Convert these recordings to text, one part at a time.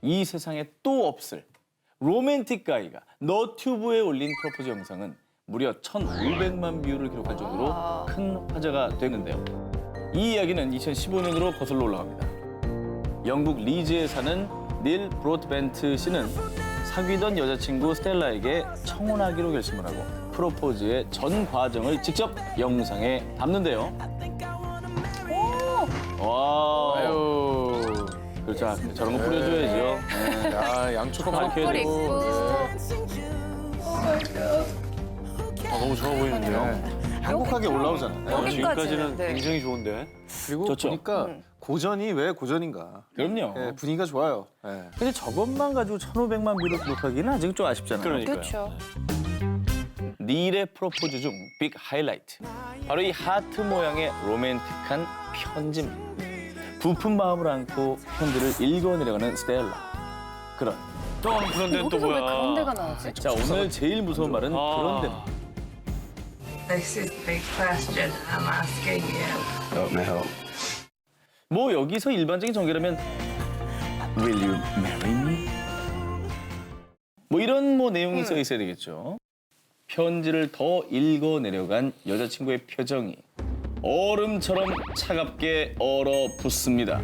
이 세상에 또 없을 로맨틱 가이가 너튜브에 올린 프로포즈 영상은 무려 1,500만 뷰를 기록할 정도로 큰 화제가 됐는데요. 이 이야기는 2015년으로 거슬러 올라갑니다. 영국 리즈에 사는 닐 브로드벤트 씨는 사귀던 여자친구 스텔라에게 청혼하기로 결심을 하고 프로포즈의 전 과정을 직접 영상에 담는데요. 와, 아유. 그렇죠. 저런 거 뿌려줘야죠. 네. 야, 양초가 밝혀야 뿔 되고. 있고. 아, 너무 좋아 보이는데요. 행복하게 올라오잖아요. 여기까지는 네. 굉장히 좋은데. 그리고 좋죠. 보니까 고전이 왜 고전인가. 그럼요. 예, 분위기가 좋아요. 예. 근데 저것만 가지고 1,500만 뷰를 기록하기는 아직 좀 아쉽잖아요. 그러니까요. 그렇죠. 닐의 프로포즈 중 빅 하이라이트. 바로 이 하트 모양의 로맨틱한 편지입니다. 부푼 마음을 안고 편지를 읽어내려가는 스텔라. 그런. 그런 데는 또 여기서 왜 뭐야? 그런 데가 나오지? 자, 오늘 제일 무서운 말은 그런 데입니다. This is the big question I'm asking you. Help me help. 뭐 여기서 일반적인 전개라면 Will you marry me? 뭐 이런 뭐 내용이 써 있어야 되겠죠. 편지를 더 읽어내려간 여자친구의 표정이 얼음처럼 차갑게 얼어붙습니다.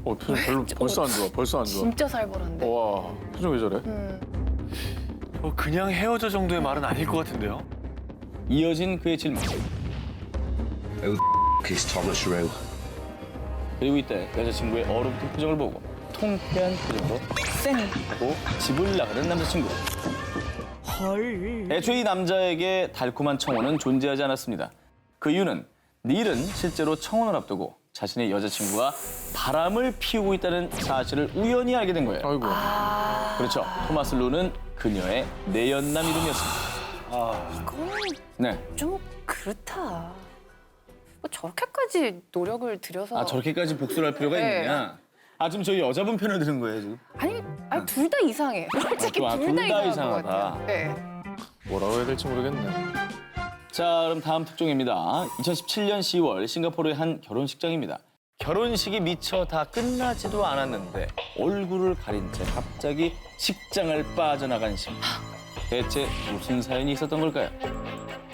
표정 별로 벌써 안 좋아. 벌써 안 좋아. 진짜 살벌한데. 와, 표정 왜 저래? 그냥 헤어져 정도의 말은 아닐 것 같은데요. 이어진 그의 질문. Kiss Thomas Rue. 그리고 이때 여자친구의 얼어붙은 표정을 보고 통쾌한 표정으로 쌩 하고 집을 나가는 남자친구. 애초에 이 남자에게 달콤한 청혼은 존재하지 않았습니다. 그 이유는 닐은 실제로 청혼을 앞두고 자신의 여자친구가 바람을 피우고 있다는 사실을 우연히 알게 된 거예요. 아이고. 그렇죠. 토마스 루는 그녀의 내연남 이름이었습니다. 이거는 네. 좀 그렇다. 뭐 저렇게까지 노력을 들여서. 아 저렇게까지 복수를 할 필요가 네. 있느냐? 아 지금 저희 여자분 편을 드는 거예요 지금? 아니 둘 다 이상해. 솔직히 아, 둘 둘 다 다 이상한 것 이상하다. 같아요. 네. 뭐라고 해야 될지 모르겠네. 자, 그럼 다음 특종입니다. 2017년 10월 싱가포르의 한 결혼식장입니다. 결혼식이 미처 다 끝나지도 않았는데 얼굴을 가린 채 갑자기 식장을 빠져나간 신부. 대체 무슨 사연이 있었던 걸까요?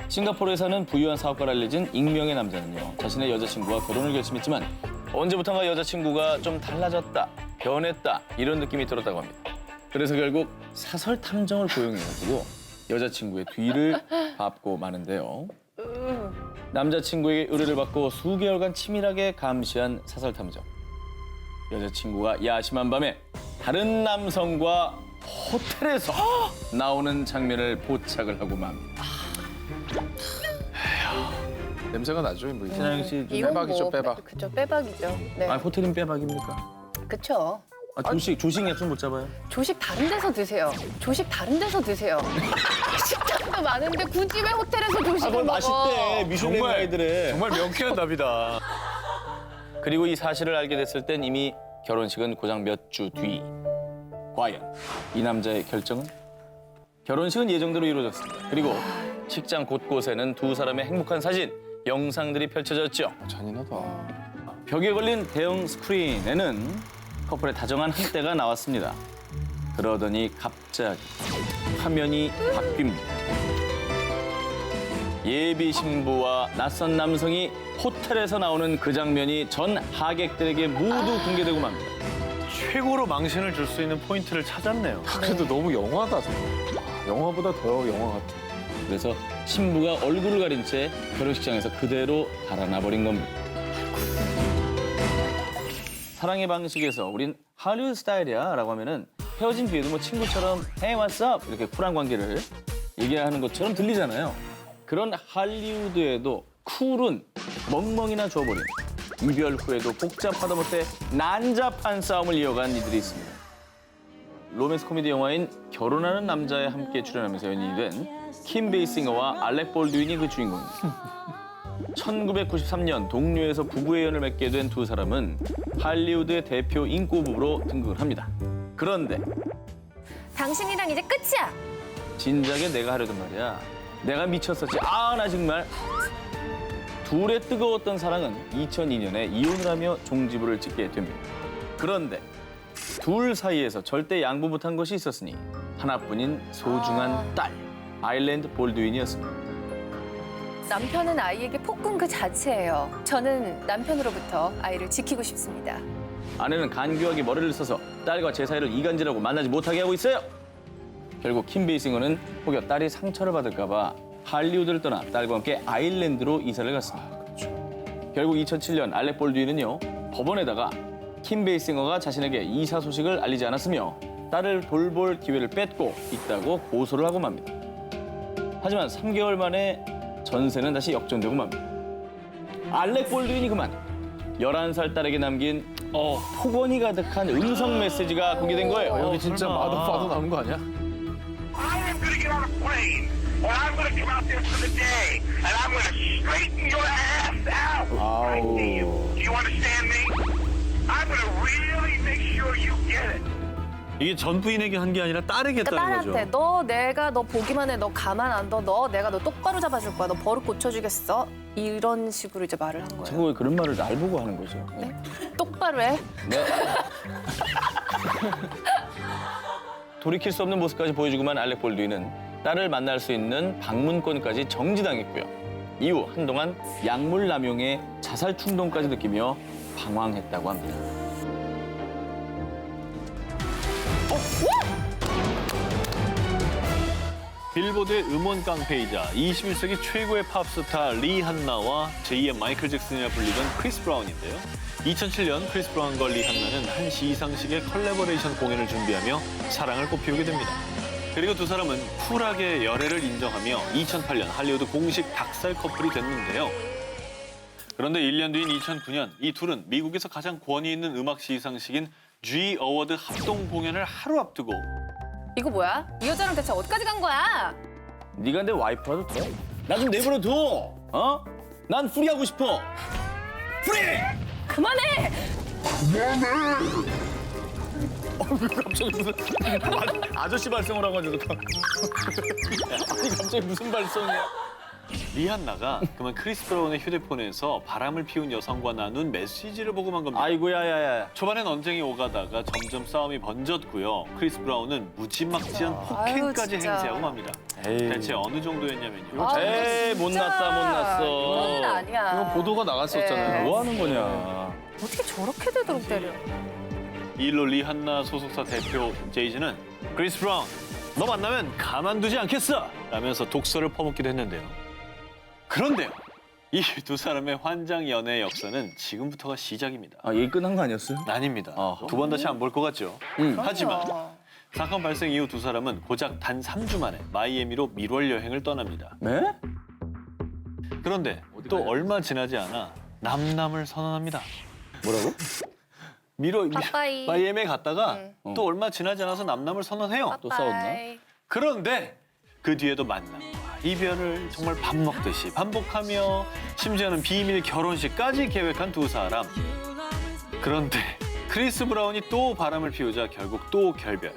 싱가포르에 사는 부유한 사업가로 알려진 익명의 남자는요. 자신의 여자친구와 결혼을 결심했지만 언제부턴가 여자친구가 좀 달라졌다, 변했다 이런 느낌이 들었다고 합니다. 그래서 결국 사설 탐정을 고용해가지고 여자친구의 뒤를 밟고 마는데요. 남자친구에게 의뢰를 받고 수개월간 치밀하게 감시한 사설 탐정. 여자친구가 야심한 밤에 다른 남성과 호텔에서 나오는 장면을 포착을 하고 맙니다. 냄새가 나죠, 뭐. 신하영 씨, 좀... 이건 빼박이죠, 뭐, 빼박. 그죠 빼박이죠. 네. 아니 호텔은 빼박입니까? 그쵸. 아, 조식 약속 못 잡아요? 조식 다른 데서 드세요. 조식 다른 데서 드세요. 식당도 많은데 굳이 왜 호텔에서 조식을 먹어? 미슐랭 가이드래. 정말 명쾌한 답이다. 그리고 이 사실을 알게 됐을 땐 이미 결혼식은 고작 몇 주 뒤. 과연 이 남자의 결정은? 결혼식은 예정대로 이루어졌습니다. 그리고 식장 곳곳에는 두 사람의 행복한 사진, 영상들이 펼쳐졌죠. 잔인하다. 벽에 걸린 대형 스크린에는 커플의 다정한 한때가 나왔습니다. 그러더니 갑자기 화면이 바뀝니다. 예비 신부와 낯선 남성이 호텔에서 나오는 그 장면이 전 하객들에게 모두 공개되고 맙니다. 최고로 망신을 줄 수 있는 포인트를 찾았네요. 그래도 너무 영화다, 저거. 영화보다 더 영화 같아. 그래서 신부가 얼굴을 가린 채 결혼식장에서 그대로 달아나 버린 겁니다. 사랑의 방식에서 우린 할리우드 스타일이야 라고 하면은 헤어진 뒤에도 뭐 친구처럼 Hey, what's up? 이렇게 쿨한 관계를 얘기하는 것처럼 들리잖아요. 그런 할리우드에도 쿨은 멍멍이나 줘버린 이별 후에도 복잡하다 못해 난잡한 싸움을 이어간 이들이 있습니다. 로맨스 코미디 영화인 결혼하는 남자에 함께 출연하면서 연인이 된 킴 베이싱어와 알렉 볼드윈이 그 주인공입니다. 1993년 동료에서 부부의 연을 맺게 된 두 사람은 할리우드의 대표 인고 부부로 등극을 합니다. 그런데 당신이랑 이제 끝이야. 진작에 내가 하려던 말이야. 내가 미쳤었지. 아, 나 정말. 둘의 뜨거웠던 사랑은 2002년에 이혼을 하며 종지부를 찍게 됩니다. 그런데 둘 사이에서 절대 양보 못한 것이 있었으니 하나뿐인 소중한 딸 아일랜드 볼드윈이었습니다. 남편은 아이에게 폭군 그 자체예요. 저는 남편으로부터 아이를 지키고 싶습니다. 아내는 간교하게 머리를 써서 딸과 제 사이를 이간질하고 만나지 못하게 하고 있어요. 결국 킴 베이싱어는 혹여 딸이 상처를 받을까 봐 할리우드를 떠나 딸과 함께 아일랜드로 이사를 갔습니다. 결국 2007년 알렉 볼드윈은요, 법원에다가 킴 베이싱어가 자신에게 이사 소식을 알리지 않았으며 딸을 돌볼 기회를 뺏고 있다고 고소를 하고 맙니다. 하지만 3개월 만에 전세는 다시 역전되고 맙니다. 알렉 볼드윈이 그만 11살 딸에게 남긴 폭언이 가득한 음성 메시지가 공개된 거예요. 여기 진짜 마도 나온 거 아니야? I am going to get on a plane, and I'm going to come out there for the day, and I'm going to straighten your ass out. I see you. Do you understand me? I'm going to really make sure you get it. 이게 전 부인에게 한 게 아니라 딸에게 했다는 딸한테 거죠. 너 보기만 해. 너 가만 안 둬. 내가 너 똑바로 잡아줄 거야. 너 버릇 고쳐주겠어. 이런 식으로 이제 말을 한 거예요. 자꾸 왜 그런 말을 날 보고 하는 거죠? 네? 똑바로 해. 네. 돌이킬 수 없는 모습까지 보여주고만 알렉 볼드윈은 딸을 만날 수 있는 방문권까지 정지당했고요. 이후 한동안 약물 남용에 자살 충동까지 느끼며 방황했다고 합니다. 빌보드의 음원 깡패이자 21세기 최고의 팝스타 리한나와 제2의 마이클 잭슨이라 불리던 크리스 브라운인데요. 2007년 크리스 브라운과 리한나는 한 시상식의 컬래버레이션 공연을 준비하며 사랑을 꽃피우게 됩니다. 그리고 두 사람은 쿨하게 열애를 인정하며 2008년 할리우드 공식 닭살 커플이 됐는데요. 그런데 1년 뒤인 2009년 이 둘은 미국에서 가장 권위 있는 음악 시상식인 G 어워드 합동 공연을 하루 앞두고 이거 뭐야? 이 여자랑 대체 어디까지 간 거야? 네가 내 와이프라도 돼? 나 좀 내버려 둬! 어? 난 프리하고 싶어! 프리! 그만해! 갑자기 무슨 아저씨 발성을 하가지고 아니 갑자기 무슨 발성이야? 리한나가 그만 크리스 브라운의 휴대폰에서 바람을 피운 여성과 나눈 메시지를 보고만 겁니다. 아이고 야야야. 초반엔 언쟁이 오가다가 점점 싸움이 번졌고요. 크리스 브라운은 무지막지한 폭행까지 진짜. 행세하고 맙니다. 대체 어느 정도였냐면요. 아, 에이 못났다 못났어. 이건 아니야. 이거 보도가 나갔었잖아요. 뭐 하는 거냐? 어떻게 저렇게 되도록 때려? 이 일로 리한나 소속사 대표 제이즈는 크리스 브라운, 너 만나면 가만두지 않겠어! 라면서 독서를 퍼붓기도 했는데요. 그런데요. 이 두 사람의 환장 연애의 역사는 지금부터가 시작입니다. 아 얘기 끝난 거 아니었어요? 아닙니다. 어허. 두 번 다시 안 볼 것 같죠? 하지만 그럼요. 사건 발생 이후 두 사람은 고작 단 3주 만에 마이애미로 밀월 여행을 떠납니다. 네? 그런데 또 얼마 지나지 않아 남남을 선언합니다. 뭐라고? 빠빠이. 마이애미에 갔다가 응. 또 얼마 지나지 않아서 남남을 선언해요. 또 싸웠나? 빠빠이. 그런데 그 뒤에도 만남과 이별을 정말 밥 먹듯이 반복하며 심지어는 비밀 결혼식까지 계획한 두 사람. 그런데 크리스 브라운이 또 바람을 피우자 결국 또 결별.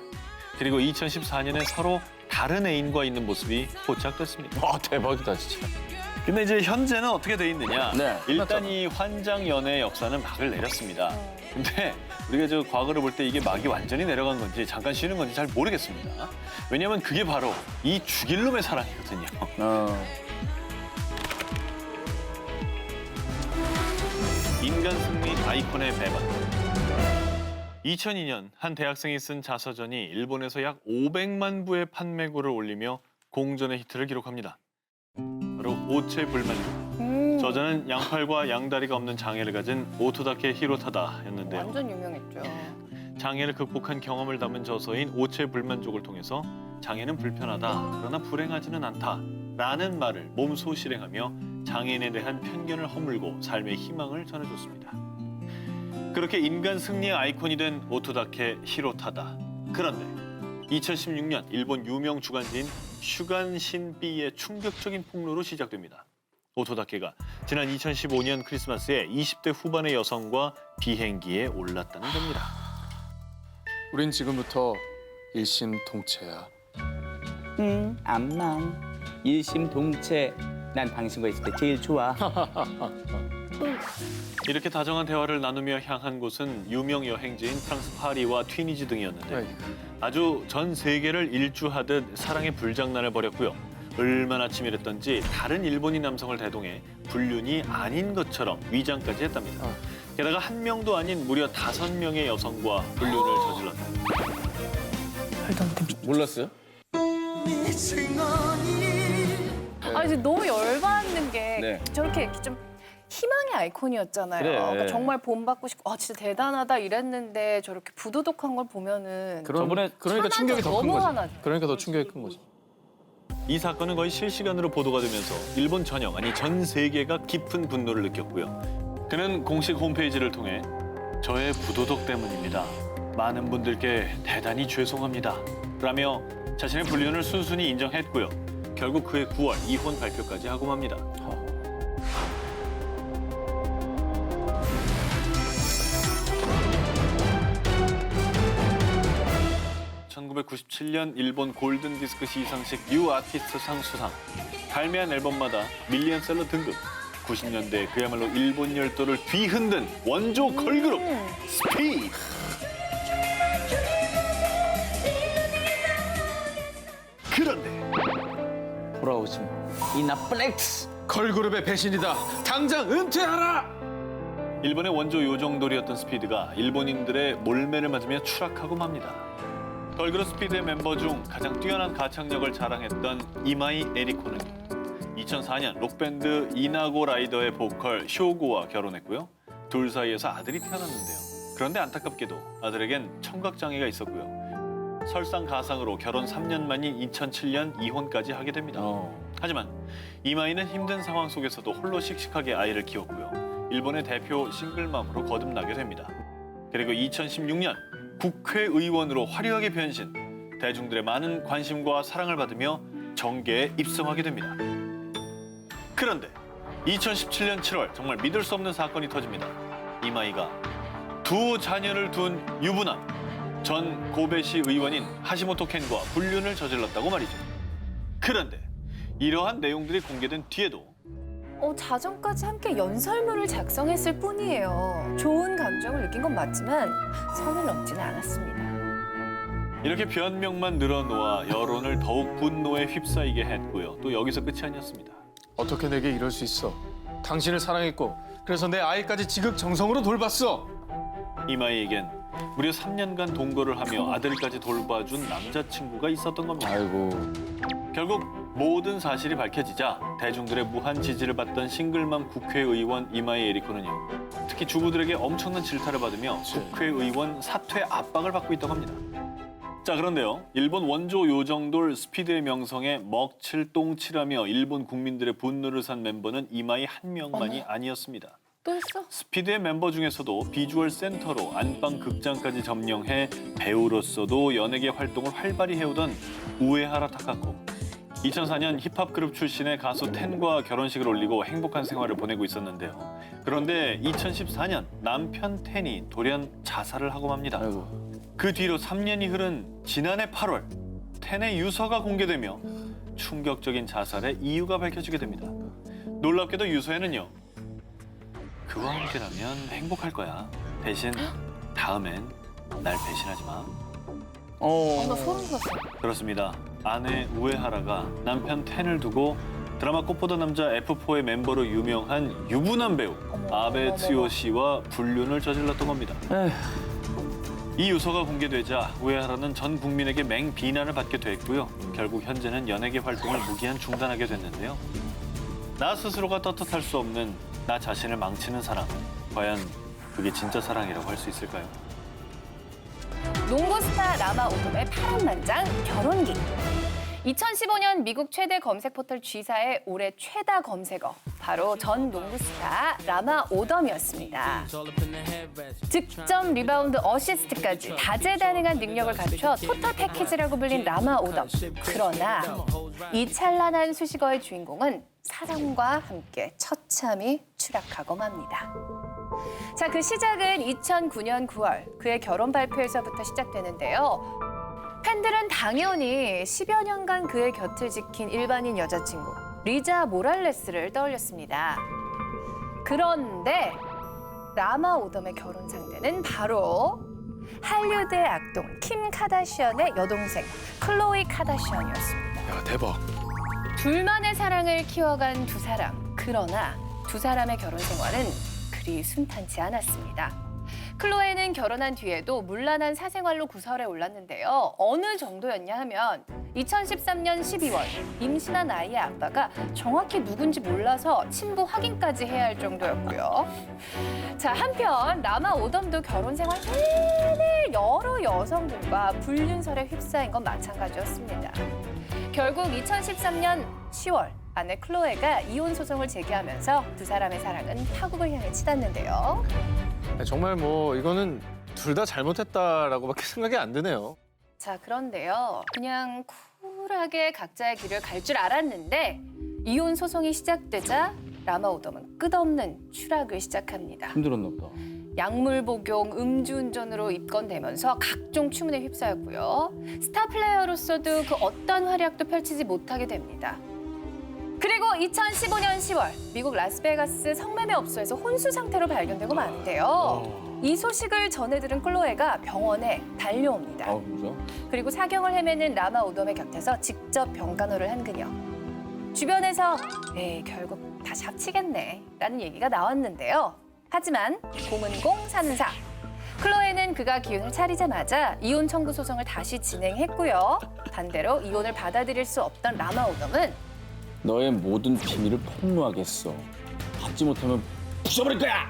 그리고 2014년에 서로 다른 애인과 있는 모습이 포착됐습니다. 와 대박이다 진짜. 근데 이제 현재는 어떻게 돼 있느냐? 네, 일단 이 환장 연애의 역사는 막을 내렸습니다. 근데 우리가 저 과거를 볼 때 이게 막이 완전히 내려간 건지 잠깐 쉬는 건지 잘 모르겠습니다. 왜냐하면 그게 바로 이 죽일 놈의 사랑이거든요. 인간 승리 아이콘의 매번. 2002년 한 대학생이 쓴 자서전이 일본에서 약 500만 부의 판매고를 올리며 공전의 히트를 기록합니다. 바로 오체 불만족. 저자는 양팔과 양다리가 없는 장애를 가진 오토다케 히로타다였는데요. 완전 유명했죠. 장애를 극복한 경험을 담은 저서인 오체 불만족을 통해서 장애는 불편하다, 그러나 불행하지는 않다라는 말을 몸소 실행하며 장애인에 대한 편견을 허물고 삶의 희망을 전해줬습니다. 그렇게 인간 승리의 아이콘이 된 오토다케 히로타다. 그런데 2016년 일본 유명 주간지인 슈간신비의 충격적인 폭로로 시작됩니다. 오토다케가 지난 2015년 크리스마스에 20대 후반의 여성과 비행기에 올랐다는 겁니다. 우린 지금부터 일심동체야. 암만 일심동체. 난 당신과 있을 때 제일 좋아. 이렇게 다정한 대화를 나누며 향한 곳은 유명 여행지인 프랑스 파리와 튀니지 등이었는데 아주 전 세계를 일주하듯 사랑의 불장난을 벌였고요. 얼마나 치밀했던지 다른 일본인 남성을 대동해 불륜이 아닌 것처럼 위장까지 했답니다. 게다가 한 명도 아닌 무려 5명의 여성과 불륜을 저질렀다. 몰랐어요? 아, 이제 너무 열받는 게 네. 저렇게 이렇게 좀 희망의 아이콘이었잖아요. 그래. 그러니까 정말 본받고 싶고, 아, 진짜 대단하다 이랬는데 저렇게 부도덕한 걸 보면은 저번에 그러니까 충격이 더 큰 너무 거지. 화나죠. 그러니까 더 충격이 큰 거지. 이 사건은 거의 실시간으로 보도가 되면서 일본 전역, 아니 전 세계가 깊은 분노를 느꼈고요. 그는 공식 홈페이지를 통해 저의 부도덕 때문입니다. 많은 분들께 대단히 죄송합니다. 라며 자신의 불륜을 순순히 인정했고요. 결국 그해 9월 이혼 발표까지 하고 맙니다. 1997년 일본 골든 디스크 시상식 뉴 아티스트상 수상. 발매한 앨범마다 밀리언셀러 등급. 90년대 그야말로 일본 열도를 뒤흔든 원조 걸그룹 스피드. 그런데 돌아오지 이 나쁜 엑스. 걸그룹의 배신이다. 당장 은퇴하라. 일본의 원조 요정돌이었던 스피드가 일본인들의 몰매를 맞으며 추락하고 맙니다. 걸그룹 스피드의 멤버 중 가장 뛰어난 가창력을 자랑했던 이마이 에리코는 2004년 록밴드 이나고 라이더의 보컬 쇼고와 결혼했고요. 둘 사이에서 아들이 태어났는데요. 그런데 안타깝게도 아들에겐 청각장애가 있었고요. 설상가상으로 결혼 3년 만인 2007년 이혼까지 하게 됩니다. 하지만 이마이는 힘든 상황 속에서도 홀로 씩씩하게 아이를 키웠고요. 일본의 대표 싱글맘으로 거듭나게 됩니다. 그리고 2016년 국회의원으로 화려하게 변신, 대중들의 많은 관심과 사랑을 받으며 정계에 입성하게 됩니다. 그런데 2017년 7월 정말 믿을 수 없는 사건이 터집니다. 이마이가 두 자녀를 둔 유부남 전 고베시 의원인 하시모토 켄과 불륜을 저질렀다고 말이죠. 그런데 이러한 내용들이 공개된 뒤에도 자정까지 함께 연설문을 작성했을 뿐이에요. 좋은 감정을 느낀 건 맞지만 선을 넘지는 않았습니다. 이렇게 변명만 늘어놓아 여론을 더욱 분노에 휩싸이게 했고요. 또 여기서 끝이 아니었습니다. 어떻게 내게 이럴 수 있어? 당신을 사랑했고 그래서 내 아이까지 지극정성으로 돌봤어. 이마이에겐 무려 3년간 동거를 하며 아들까지 돌봐준 남자친구가 있었던 겁니다. 아이고. 결국 모든 사실이 밝혀지자 대중들의 무한 지지를 받던 싱글맘 국회의원 이마이 에리코는요. 특히 주부들에게 엄청난 질타를 받으며 국회의원 사퇴 압박을 받고 있다고 합니다. 자, 그런데요. 일본 원조 요정돌 스피드의 명성에 먹칠똥칠하며 일본 국민들의 분노를 산 멤버는 이마이 한 명만이 아니었습니다. 또 했어? 스피드의 멤버 중에서도 비주얼 센터로 안방 극장까지 점령해 배우로서도 연예계 활동을 활발히 해오던 우에하라 타카코. 2004년 힙합 그룹 출신의 가수 텐과 결혼식을 올리고 행복한 생활을 보내고 있었는데요. 그런데 2014년 남편 텐이 돌연 자살을 하고 맙니다. 아이고. 그 뒤로 3년이 흐른 지난해 8월 텐의 유서가 공개되며 충격적인 자살의 이유가 밝혀지게 됩니다. 놀랍게도 유서에는요. 그와 함께라면 행복할 거야. 대신 다음엔 날 배신하지 마. 나 소름 돋았어. 그렇습니다. 아내 우에하라가 남편 텐을 두고 드라마 꽃보다 남자 F4의 멤버로 유명한 유부남 배우 아베 츠요 씨와 불륜을 저질렀던 겁니다. 이 유서가 공개되자 우에하라는 전 국민에게 맹비난을 받게 됐고요. 결국 현재는 연예계 활동을 무기한 중단하게 됐는데요. 나 스스로가 떳떳할 수 없는 나 자신을 망치는 사랑. 과연 그게 진짜 사랑이라고 할 수 있을까요? 농구 스타 라마 오돔의 파란만장 결혼기. 2015년 미국 최대 검색 포털 G사의 올해 최다 검색어. 바로 전 농구 스타 라마 오덤이었습니다. 득점, 리바운드, 어시스트까지 다재다능한 능력을 갖춰 토탈 패키지라고 불린 라마 오덤. 그러나 이 찬란한 수식어의 주인공은 사랑과 함께 처참히 추락하고 맙니다. 자, 그 시작은 2009년 9월 그의 결혼 발표에서부터 시작되는데요. 팬들은 당연히 10여 년간 그의 곁을 지킨 일반인 여자친구 리자 모랄레스를 떠올렸습니다. 그런데 라마 오덤의 결혼 상대는 바로 할리우드의 악동 킴 카다시안의 여동생 클로이 카다시안이었습니다. 야, 대박. 둘만의 사랑을 키워간 두 사람. 그러나 두 사람의 결혼 생활은 그리 순탄치 않았습니다. 클로에는 결혼한 뒤에도 문란한 사생활로 구설에 올랐는데요. 어느 정도였냐 하면 2013년 12월 임신한 아이의 아빠가 정확히 누군지 몰라서 친부 확인까지 해야 할 정도였고요. 자, 한편 라마 오덤도 결혼 생활 내내 여러 여성들과 불륜설에 휩싸인 건 마찬가지였습니다. 결국 2013년 10월 아내 클로에가 이혼 소송을 제기하면서 두 사람의 사랑은 파국을 향해 치닫는데요. 정말 뭐 이거는 둘 다 잘못했다라고밖에 생각이 안 드네요. 자, 그런데요. 그냥 쿨하게 각자의 길을 갈 줄 알았는데 이혼 소송이 시작되자 라마 오덤은 끝없는 추락을 시작합니다. 힘들었나 보다. 약물 복용, 음주운전으로 입건되면서 각종 추문에 휩싸였고요. 스타 플레이어로서도 그 어떤 활약도 펼치지 못하게 됩니다. 그리고 2015년 10월 미국 라스베가스 성매매 업소에서 혼수 상태로 발견되고 마는데요. 이 소식을 전해들은 클로에가 병원에 달려옵니다. 아, 진짜? 그리고 사경을 헤매는 라마 오덤의 곁에서 직접 병간호를 한 그녀. 주변에서 에이, 결국 다시 합치겠네 라는 얘기가 나왔는데요. 하지만 공은 공, 사는 사. 클로에는 그가 기운을 차리자마자 이혼 청구 소송을 다시 진행했고요. 반대로 이혼을 받아들일 수 없던 라마 오덤은 너의 모든 비밀을 폭로하겠어. 받지 못하면 부숴버릴 거야!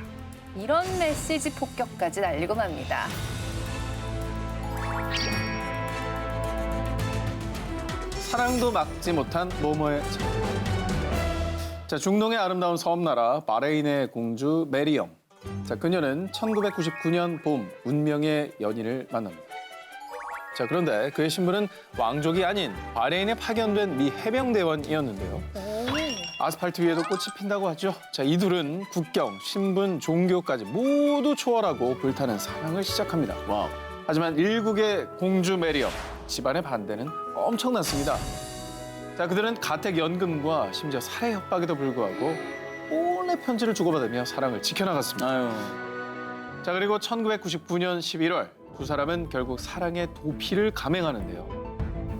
이런 메시지 폭격까지 날리고 맙니다. 사랑도 막지 못한 모모의 참. 자, 중동의 아름다운 섬나라 바레인의 공주 메리엄. 자, 그녀는 1999년 봄 운명의 연인을 만납니다. 자, 그런데 그의 신분은 왕족이 아닌 바레인에 파견된 미 해병대원이었는데요. 아스팔트 위에도 꽃이 핀다고 하죠. 자, 이 둘은 국경, 신분, 종교까지 모두 초월하고 불타는 사랑을 시작합니다. 와우. 하지만 일국의 공주 메리엄, 집안의 반대는 엄청났습니다. 자, 그들은 가택연금과 심지어 살해 협박에도 불구하고 몰래 편지를 주고받으며 사랑을 지켜나갔습니다. 아유. 자, 그리고 1999년 11월 두 사람은 결국 사랑의 도피를 감행하는데요.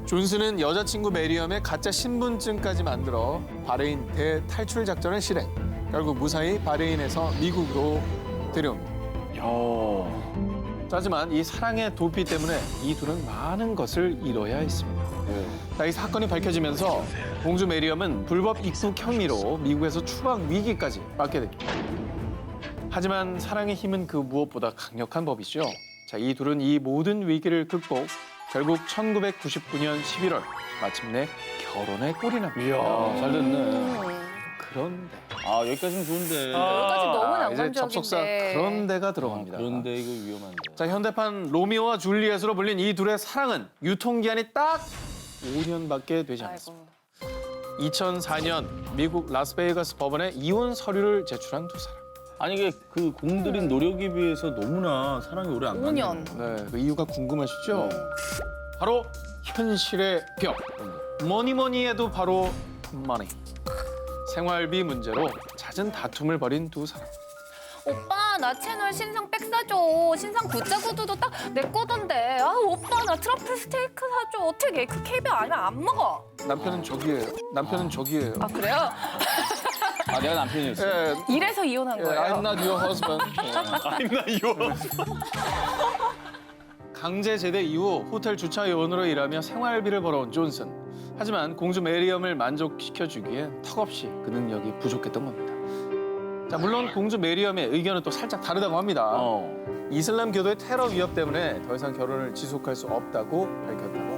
존슨은 여자친구 메리엄의 가짜 신분증까지 만들어 바레인 대탈출 작전을 실행. 결국 무사히 바레인에서 미국으로 데려옵니다. 하지만 이 사랑의 도피 때문에 이 둘은 많은 것을 잃어야 했습니다. 자, 이 사건이 밝혀지면서 공주 메리엄은 불법 입국 혐의로 미국에서 추방 위기까지 맞게 됩니다. 하지만 사랑의 힘은 그 무엇보다 강력한 법이죠. 자, 이 둘은 이 모든 위기를 극복, 결국 1999년 11월 마침내 결혼에 꼴이 납니다. 이야, 잘 됐네. 그런데 아, 여기까지는 좋은데. 여기까지 너무 이제 낭만적인데. 접속사 그런데가 들어갑니다. 그런데 이거 위험한데. 자, 현대판 로미오와 줄리엣으로 불린 이 둘의 사랑은 유통기한이 딱 5년밖에 되지 않았습니다. 아이고. 2004년 미국 라스베이거스 법원에 이혼 서류를 제출한 두 사람. 아니, 이게 그 공들인 노력에 비해서 너무나 사랑이 오래 안 가네. 5년. 네, 그 이유가 궁금하시죠? 바로 현실의 벽. 뭐니 해도 바로 머니. 생활비 문제로 잦은 다툼을 벌인 두 사람. 오빠, 나 채널 신상 백 사줘. 신상 V자 구두도 딱 내 거던데. 아, 오빠, 나 트러플 스테이크 사줘. 어떻게 그 KBR 아니면 안 먹어? 남편은 저기예요. 남편은 저기예요. 아, 그래요? 아, 내가 남편이었어. 예, 이래서 이혼한 예, 거예요? I'm not your husband. I'm not your. 강제 제대 이후 호텔 주차 요원으로 일하며 생활비를 벌어온 존슨. 하지만 공주 메리엄을 만족시켜주기엔 턱없이 그 능력이 부족했던 겁니다. 자, 물론 공주 메리엄의 의견은 또 살짝 다르다고 합니다. 이슬람 교도의 테러 위협 때문에 더 이상 결혼을 지속할 수 없다고 밝혔다고